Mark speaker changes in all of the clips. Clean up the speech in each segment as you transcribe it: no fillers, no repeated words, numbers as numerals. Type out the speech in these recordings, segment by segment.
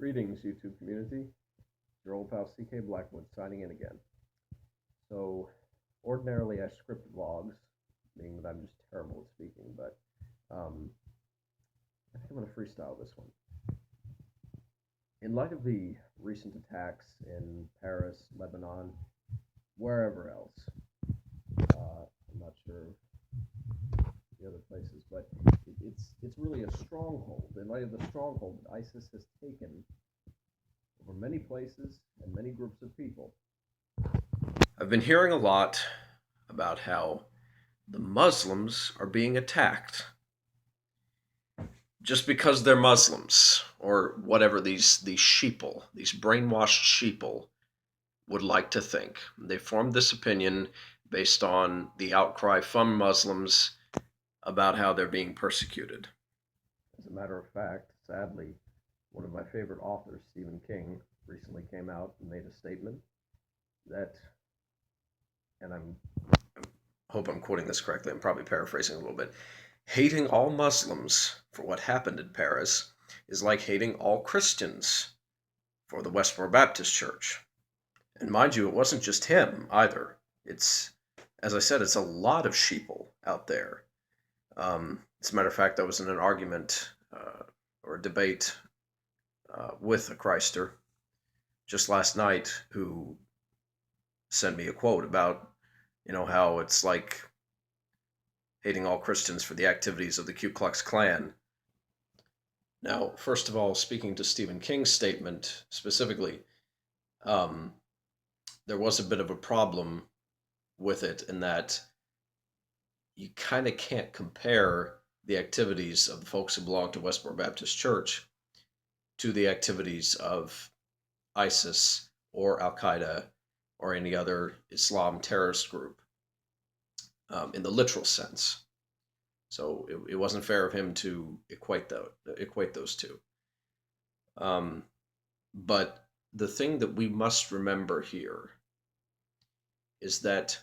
Speaker 1: Greetings, YouTube community. Your old pal CK Blackwood signing in again. So, ordinarily I script vlogs, meaning that I'm just terrible at speaking, but I think I'm going to freestyle this one. In light of the recent attacks in Paris, Lebanon, wherever else, I'm not sure the other places, but it's really a stronghold. In light of the stronghold that ISIS has taken over many places and many groups of people. I've been hearing a lot about how the Muslims are being attacked just because they're Muslims, or whatever these sheeple, these brainwashed sheeple would like to think. They formed this opinion based on the outcry from Muslims about how they're being persecuted. As a matter of fact, sadly, one of my favorite authors, Stephen King, recently came out and made a statement that, and I hope I'm quoting this correctly, I'm probably paraphrasing a little bit, hating all Muslims for what happened in Paris is like hating all Christians for the Westmore Baptist Church. And mind you, it wasn't just him either. It's, as I said, it's a lot of sheeple out there. As a matter of fact, I was in an argument or a debate with a Christer just last night who sent me a quote about, how it's like hating all Christians for the activities of the Ku Klux Klan. Now, first of all, speaking to Stephen King's statement specifically, there was a bit of a problem with it in that you kind of can't compare the activities of the folks who belong to Westmore Baptist Church to the activities of ISIS or Al-Qaeda or any other Islam terrorist group in the literal sense. So it wasn't fair of him to equate those two. But the thing that we must remember here is that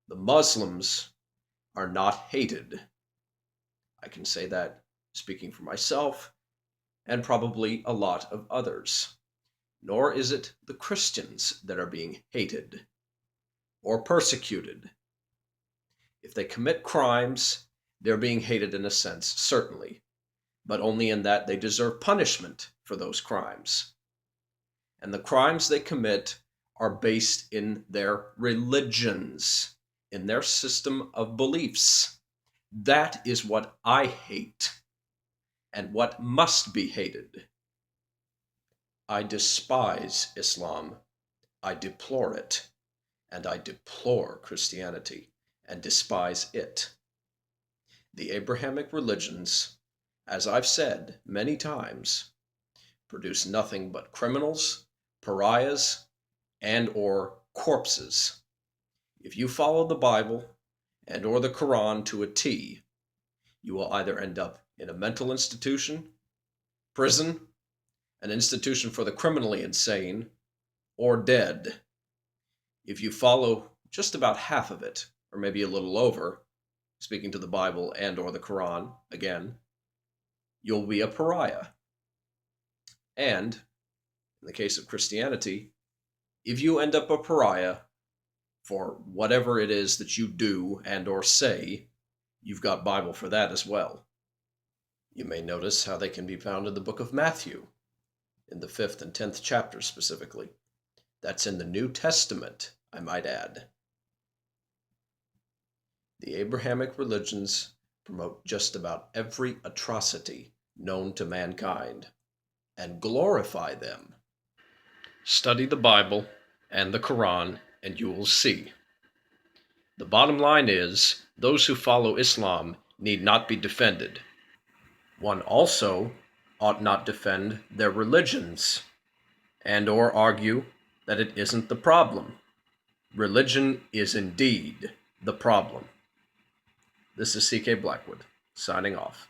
Speaker 1: the Muslims are not hated. I can say that speaking for myself and probably a lot of others. Nor is it the Christians that are being hated or persecuted. If they commit crimes, they're being hated in a sense, certainly, but only in that they deserve punishment for those crimes. And the crimes they commit are based in their religions, in their system of beliefs. That is what I hate, and what must be hated. I despise Islam, I deplore it, and I deplore Christianity, and despise it. The Abrahamic religions, as I've said many times, produce nothing but criminals, pariahs, and or corpses. If you follow the Bible and or the Quran to a T, you will either end up in a mental institution, prison, an institution for the criminally insane, or dead. If you follow just about half of it, or maybe a little over, speaking to the Bible and or the Quran, again, you'll be a pariah. And, in the case of Christianity, if you end up a pariah for whatever it is that you do and or say, you've got Bible for that as well. You may notice how they can be found in the book of Matthew, in the 5th and 10th chapters specifically. That's in the New Testament, I might add. The Abrahamic religions promote just about every atrocity known to mankind and glorify them. Study the Bible and the Quran and you will see. The bottom line is, those who follow Islam need not be defended. One also ought not defend their religions and or argue that it isn't the problem. Religion is indeed the problem. This is CK Blackwood, signing off.